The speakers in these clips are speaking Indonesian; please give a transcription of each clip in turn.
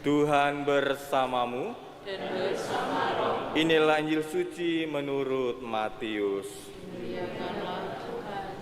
Tuhan bersamamu. Dan bersama roh. Inilah Injil suci menurut Matius. Muliakanlah Tuhan.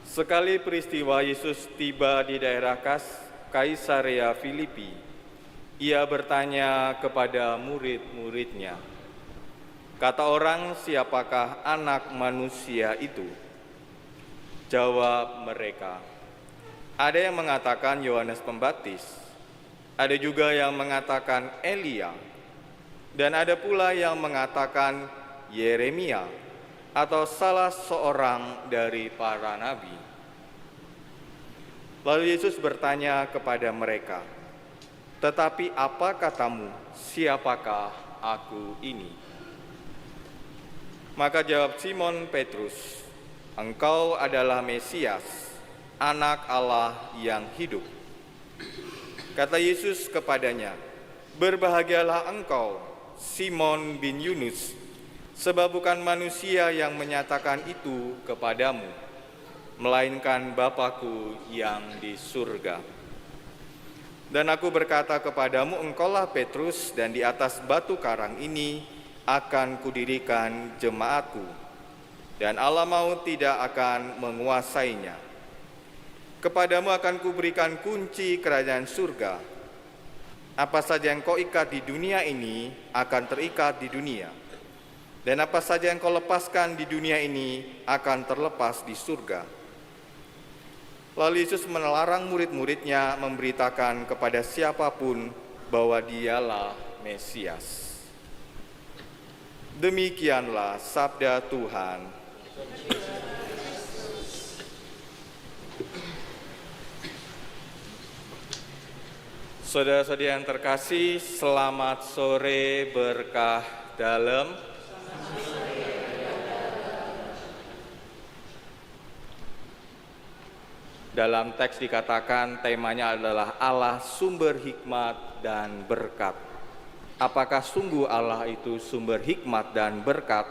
Sekali peristiwa Yesus tiba di daerah Kaisarea Filipi, ia bertanya kepada murid-muridnya, "Kata orang, siapakah anak manusia itu?" Jawab mereka, "Ada yang mengatakan Yohanes Pembaptis, ada juga yang mengatakan Elia, dan ada pula yang mengatakan Yeremia atau salah seorang dari para nabi." Lalu Yesus bertanya kepada mereka, "Tetapi apa katamu, siapakah aku ini?" Maka jawab Simon Petrus, "Engkau adalah Mesias, Anak Allah yang hidup." Kata Yesus kepadanya, "Berbahagialah engkau, Simon bin Yunus, sebab bukan manusia yang menyatakan itu kepadamu, melainkan Bapa-Ku yang di surga. Dan aku berkata kepadamu, engkaulah Petrus, dan di atas batu karang ini akan kudirikan jemaat-Ku, dan alam maut tidak akan menguasainya. Kepadamu akan kuberikan kunci kerajaan surga. Apa saja yang kau ikat di dunia ini akan terikat di dunia, dan apa saja yang kau lepaskan di dunia ini akan terlepas di surga." Lalu Yesus melarang murid-muridnya memberitakan kepada siapapun bahwa dialah Mesias. Demikianlah sabda Tuhan. Saudara-saudari yang terkasih, selamat sore berkah dalam. Dalam teks dikatakan temanya adalah Allah sumber hikmat dan berkat. Apakah sungguh Allah itu sumber hikmat dan berkat?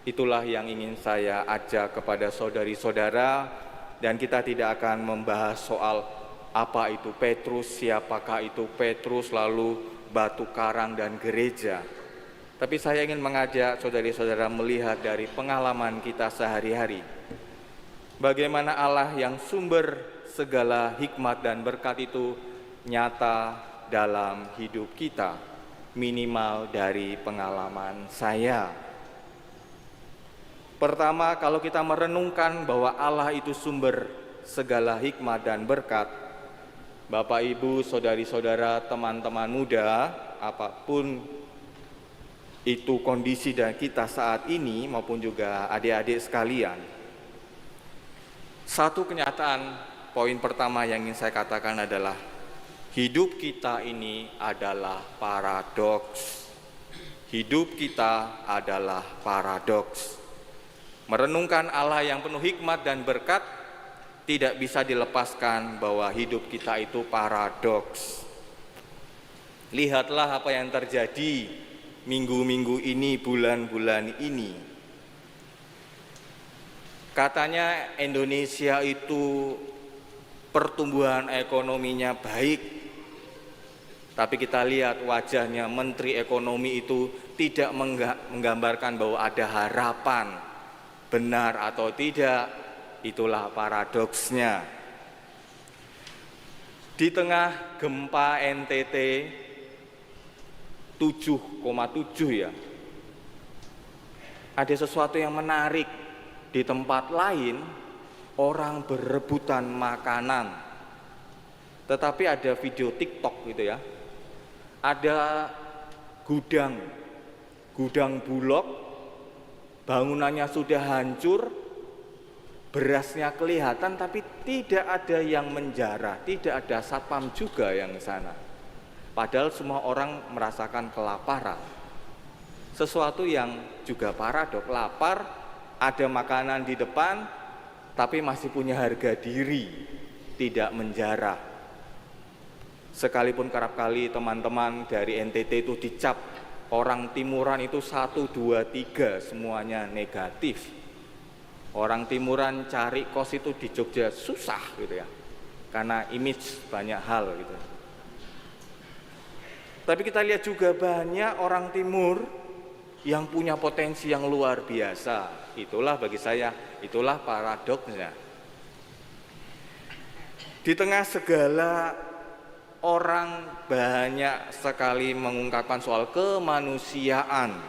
Itulah yang ingin saya ajak kepada saudari-saudara, dan kita tidak akan membahas soal apa itu Petrus, siapakah itu Petrus, lalu batu karang dan gereja. Tapi saya ingin mengajak saudari-saudara melihat dari pengalaman kita sehari-hari. Bagaimana Allah yang sumber segala hikmat dan berkat itu nyata dalam hidup kita, minimal dari pengalaman saya. Pertama, kalau kita merenungkan bahwa Allah itu sumber segala hikmat dan berkat, Bapak, Ibu, saudari-saudara, teman-teman muda, apapun itu kondisi dan kita saat ini maupun juga adik-adik sekalian, satu kenyataan poin pertama yang ingin saya katakan adalah hidup kita ini adalah paradoks. Hidup kita adalah paradoks. Merenungkan Allah yang penuh hikmat dan berkat, tidak bisa dilepaskan bahwa hidup kita itu paradoks. Lihatlah apa yang terjadi minggu-minggu ini, bulan-bulan ini. Katanya Indonesia itu pertumbuhan ekonominya baik, tapi kita lihat wajahnya Menteri Ekonomi itu tidak menggambarkan bahwa ada harapan, benar atau tidak. Itulah paradoksnya. Di tengah gempa NTT 7,7 ya, ada sesuatu yang menarik. Di tempat lain orang berebutan makanan, tetapi ada video TikTok gitu ya, ada gudang bulog, bangunannya sudah hancur, berasnya kelihatan tapi tidak ada yang menjarah, tidak ada satpam juga yang di sana. Padahal semua orang merasakan kelaparan. Sesuatu yang juga paradok, lapar, ada makanan di depan tapi masih punya harga diri, tidak menjarah. Sekalipun kerap kali teman-teman dari NTT itu dicap orang timuran itu 1, 2, 3 semuanya negatif. Orang timuran cari kos itu di Jogja susah gitu ya. karena image banyak hal gitu. Tapi kita lihat juga banyak orang timur yang punya potensi yang luar biasa. Itulah bagi saya, itulah paradoksnya. Di tengah segala orang banyak sekali mengungkapkan soal kemanusiaan,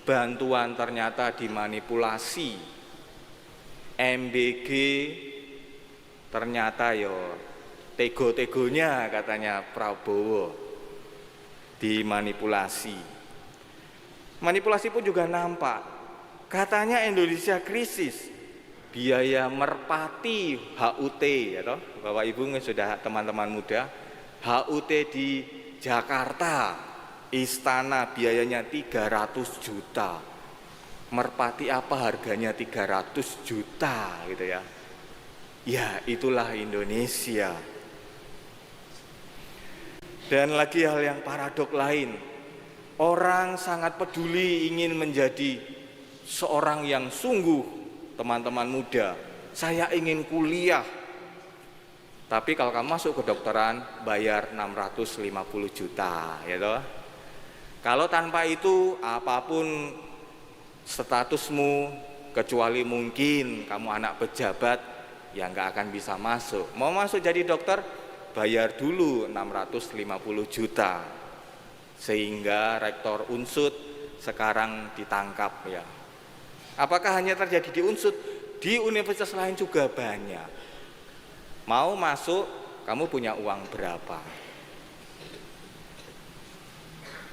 bantuan ternyata dimanipulasi. MBG ternyata tego-tegonya katanya Prabowo dimanipulasi. Manipulasi pun juga nampak. Katanya Indonesia krisis, biaya merpati HUT, ya toh, Bapak Ibu sudah teman-teman muda, HUT di Jakarta, istana biayanya 300 juta. Merpati apa harganya 300 juta gitu ya. Ya, itulah Indonesia. Dan lagi hal yang paradok lain, orang sangat peduli ingin menjadi seorang yang sungguh, teman-teman muda, saya ingin kuliah. Tapi kalau kamu masuk ke kedokteran bayar 650 juta, ya toh. Kalau tanpa itu apapun statusmu, kecuali mungkin kamu anak pejabat, ya nggak akan bisa masuk. Mau masuk jadi dokter, bayar dulu 650 juta. Sehingga rektor Unsud sekarang ditangkap ya. Apakah hanya terjadi di Unsud? Di universitas lain juga banyak. Mau masuk, kamu punya uang berapa?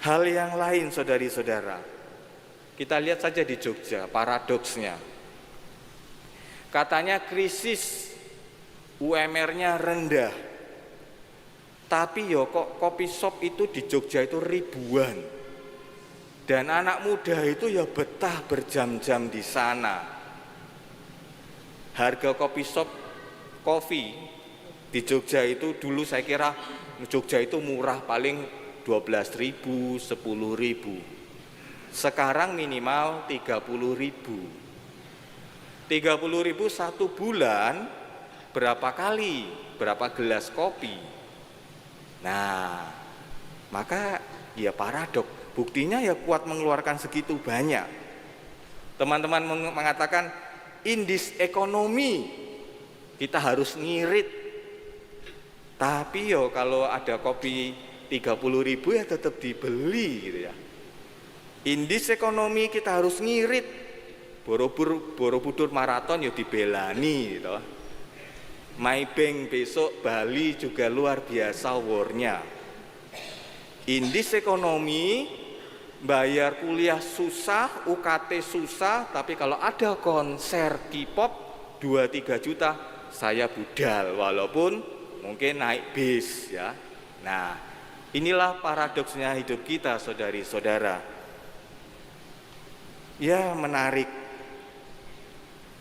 Hal yang lain saudari-saudara, kita lihat saja di Jogja, paradoksnya. Katanya krisis UMR-nya rendah. Tapi kok kopi shop itu di Jogja itu ribuan. Dan anak muda itu betah berjam-jam di sana. Harga kopi shop kopi di Jogja itu dulu saya kira Jogja itu murah, paling 12.000, 10.000. Sekarang minimal 30.000. 30.000 satu bulan berapa kali, berapa gelas kopi. Nah, maka ya paradok. Buktinya ya kuat mengeluarkan segitu banyak. Teman-teman mengatakan indis ekonomi kita harus ngirit. Tapi kalau ada kopi 30.000 ya tetap dibeli gitu ya. Indis ekonomi kita harus ngirit. Borobudur maraton ya dibelani gitu. Maybank besok Bali juga luar biasa warnya. Indis ekonomi bayar kuliah susah, UKT susah, tapi kalau ada konser K-pop 2-3 juta saya budal, walaupun mungkin naik bis ya. Nah, inilah paradoksnya hidup kita saudari-saudara. Ya menarik.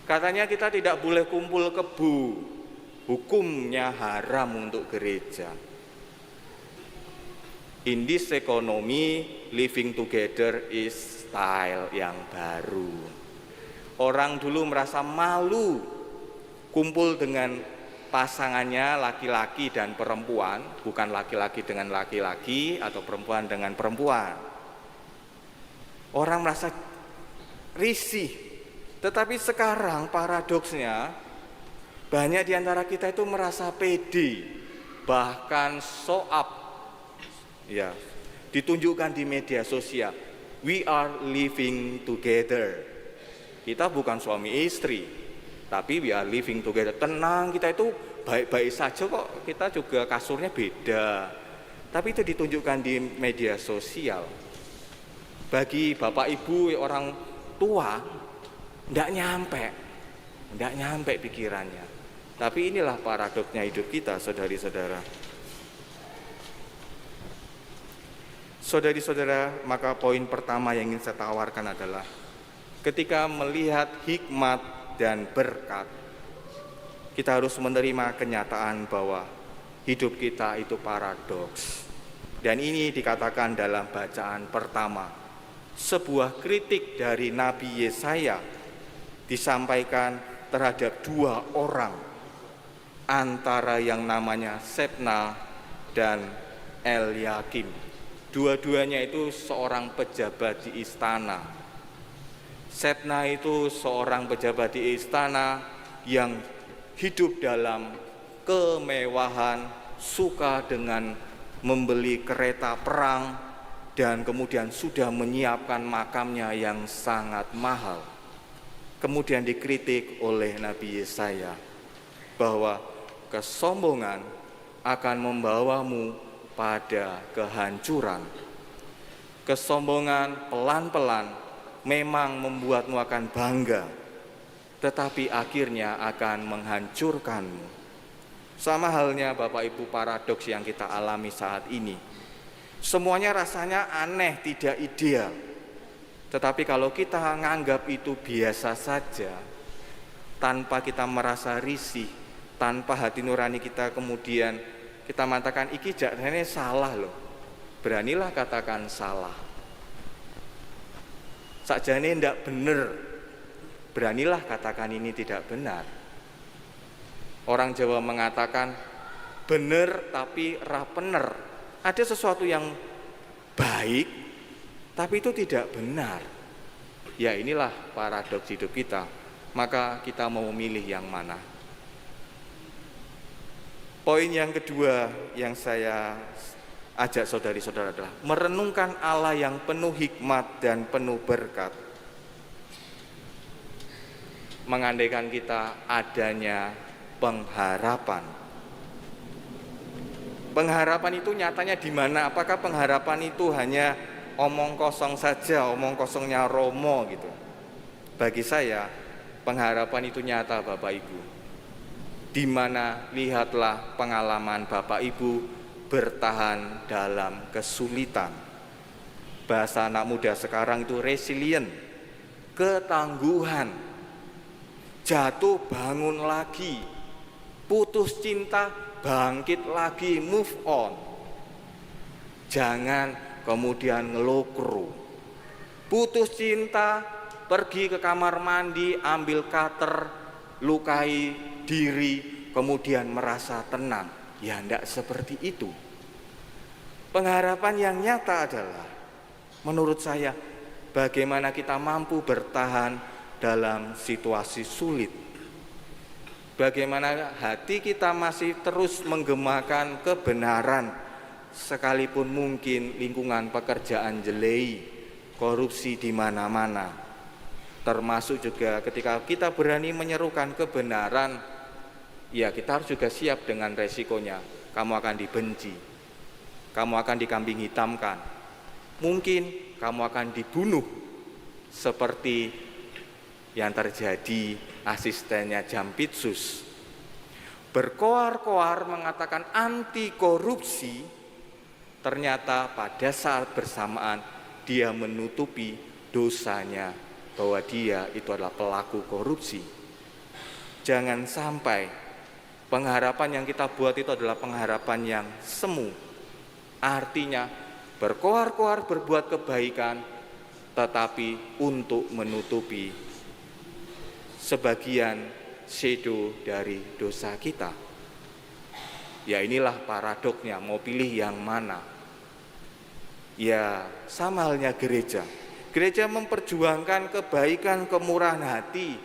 Katanya kita tidak boleh kumpul kebo, hukumnya haram untuk gereja. In this economy, living together is style yang baru. Orang dulu merasa malu kumpul dengan pasangannya laki-laki dan perempuan, bukan laki-laki dengan laki-laki atau perempuan dengan perempuan. Orang merasa risih. Tetapi sekarang paradoksnya banyak di antara kita itu merasa pede, bahkan show up. Ya, ditunjukkan di media sosial. We are living together. Kita bukan suami istri, tapi we are living together. Tenang, kita itu baik-baik saja kok. Kita juga kasurnya beda. Tapi itu ditunjukkan di media sosial. Bagi bapak ibu orang tua, enggak nyampe pikirannya. Tapi inilah paradoksnya hidup kita, saudari-saudara. Saudari-saudara, maka poin pertama yang ingin saya tawarkan adalah ketika melihat hikmat dan berkat, kita harus menerima kenyataan bahwa hidup kita itu paradoks. Dan ini dikatakan dalam bacaan pertama. Sebuah kritik dari Nabi Yesaya disampaikan terhadap dua orang. antara yang namanya Shebna dan Elyakim. Dua-duanya itu seorang pejabat di istana. Shebna itu seorang pejabat di istana yang hidup dalam kemewahan, suka dengan membeli kereta perang, dan kemudian sudah menyiapkan makamnya yang sangat mahal. Kemudian dikritik oleh Nabi Yesaya bahwa kesombongan akan membawamu pada kehancuran. Kesombongan pelan-pelan memang membuatmu akan bangga, tetapi akhirnya akan menghancurkanmu. Sama halnya Bapak Ibu paradoks yang kita alami saat ini. Semuanya rasanya aneh, tidak ideal. Tetapi kalau kita menganggap itu biasa saja, tanpa kita merasa risih, tanpa hati nurani kita kemudian kita mengatakan iki jakne salah loh. Beranilah katakan salah. Sakjane ndak bener. Beranilah katakan ini tidak benar. Orang Jawa mengatakan bener tapi ra bener. Ada sesuatu yang baik tapi itu tidak benar. Ya inilah paradoks hidup kita. Maka kita mau memilih yang mana? Poin yang kedua yang saya ajak saudari-saudara adalah merenungkan Allah yang penuh hikmat dan penuh berkat. Mengandaikan kita adanya pengharapan. Pengharapan itu nyatanya di mana? Apakah pengharapan itu hanya omong kosong saja, omong kosongnya Romo gitu? Bagi saya, pengharapan itu nyata Bapak Ibu. Di mana lihatlah pengalaman Bapak Ibu bertahan dalam kesulitan. Bahasa anak muda sekarang itu resilient, ketangguhan, jatuh bangun lagi, putus cinta bangkit lagi, move on. Jangan kemudian ngelokro. Putus cinta, pergi ke kamar mandi, ambil cutter, lukai diri, kemudian merasa tenang. Ya enggak seperti itu. Pengharapan yang nyata adalah, menurut saya, bagaimana kita mampu bertahan dalam situasi sulit. Bagaimana hati kita masih terus menggemakan kebenaran, sekalipun mungkin lingkungan pekerjaan jelei, korupsi di mana-mana. Termasuk juga ketika kita berani menyerukan kebenaran, ya kita harus juga siap dengan resikonya. Kamu akan dibenci, kamu akan dikambing hitamkan, mungkin kamu akan dibunuh, seperti yang terjadi asistennya Jampitsus. Berkoar-koar mengatakan anti korupsi, ternyata pada saat bersamaan dia menutupi dosanya bahwa dia itu adalah pelaku korupsi. Jangan sampai pengharapan yang kita buat itu adalah pengharapan yang semu. Artinya berkoar-koar berbuat kebaikan tetapi untuk menutupi sebagian shadow dari dosa kita. Ya inilah paradoksnya, mau pilih yang mana? Ya sama halnya gereja. Gereja memperjuangkan kebaikan, kemurahan hati.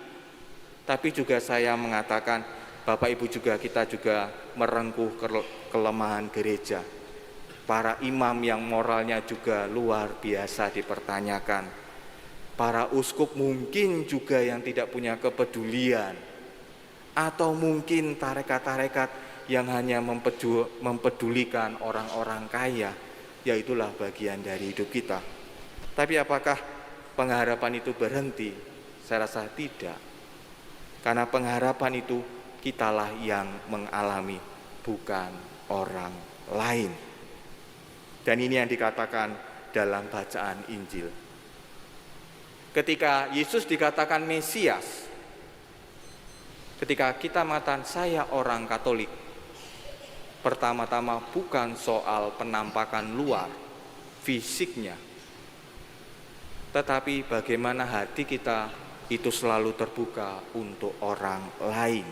Tapi juga saya mengatakan, Bapak Ibu juga kita juga merengkuh kelemahan gereja. Para imam yang moralnya juga luar biasa dipertanyakan. Para uskup mungkin juga yang tidak punya kepedulian. Atau mungkin tarekat-tarekat yang hanya mempedulikan orang-orang kaya. Ya itulah bagian dari hidup kita. Tapi apakah pengharapan itu berhenti? Saya rasa tidak. Karena pengharapan itu kitalah yang mengalami, bukan orang lain. Dan ini yang dikatakan dalam bacaan Injil. Ketika Yesus dikatakan Mesias, ketika kita mengatakan saya orang Katolik, pertama-tama bukan soal penampakan luar, fisiknya, tetapi bagaimana hati kita itu selalu terbuka untuk orang lain.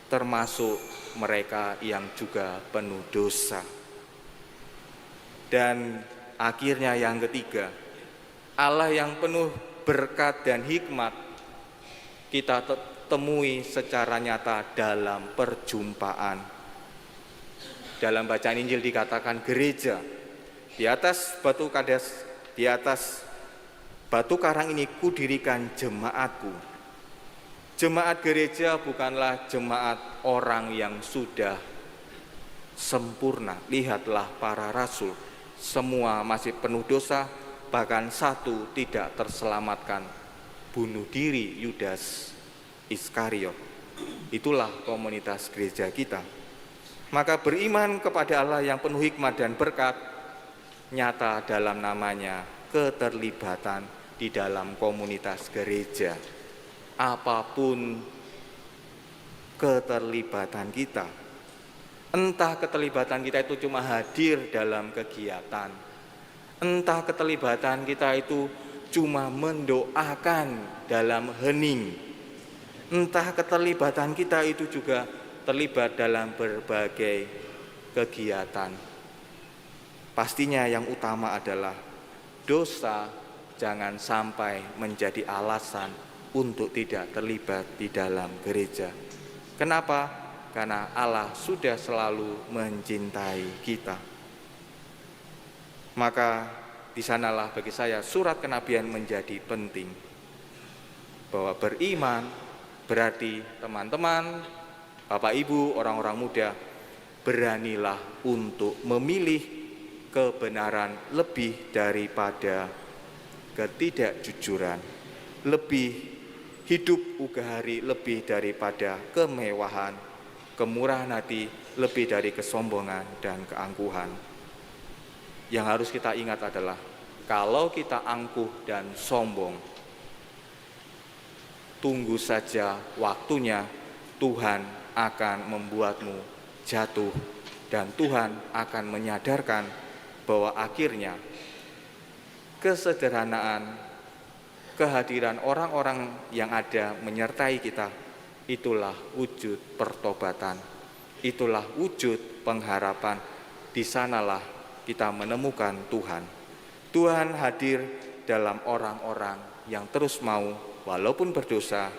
termasuk mereka yang juga penuh dosa. Dan akhirnya yang ketiga, Allah yang penuh berkat dan hikmat kita temui secara nyata dalam perjumpaan. Dalam bacaan Injil dikatakan gereja, di atas batu karang ini kudirikan jemaatku. Jemaat gereja bukanlah jemaat orang yang sudah sempurna. Lihatlah para rasul, semua masih penuh dosa, bahkan satu tidak terselamatkan, bunuh diri Yudas Iskariot. Itulah komunitas gereja kita. Maka beriman kepada Allah yang penuh hikmat dan berkat nyata dalam namanya keterlibatan di dalam komunitas gereja. Apapun keterlibatan kita, entah keterlibatan kita itu cuma hadir dalam kegiatan, entah keterlibatan kita itu cuma mendoakan dalam hening, entah keterlibatan kita itu juga terlibat dalam berbagai kegiatan. Pastinya yang utama adalah dosa jangan sampai menjadi alasan untuk tidak terlibat di dalam gereja. Kenapa? Karena Allah sudah selalu mencintai kita. Maka di sanalah bagi saya surat kenabian menjadi penting. Bahwa beriman berarti teman-teman, Bapak Ibu, orang-orang muda, beranilah untuk memilih kebenaran lebih daripada ketidakjujuran, lebih hidup ugahari lebih daripada kemewahan, kemurahan hati lebih dari kesombongan dan keangkuhan. Yang harus kita ingat adalah kalau kita angkuh dan sombong, tunggu saja waktunya Tuhan akan membuatmu jatuh dan Tuhan akan menyadarkan bahwa akhirnya kesederhanaan, kehadiran orang-orang yang ada menyertai kita, itulah wujud pertobatan, itulah wujud pengharapan. Di sanalah kita menemukan Tuhan. Tuhan hadir dalam orang-orang yang terus mau, walaupun berdosa,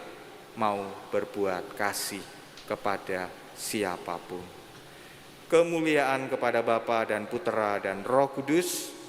mau berbuat kasih kepada siapapun. Kemuliaan kepada Bapa dan Putera dan Roh Kudus,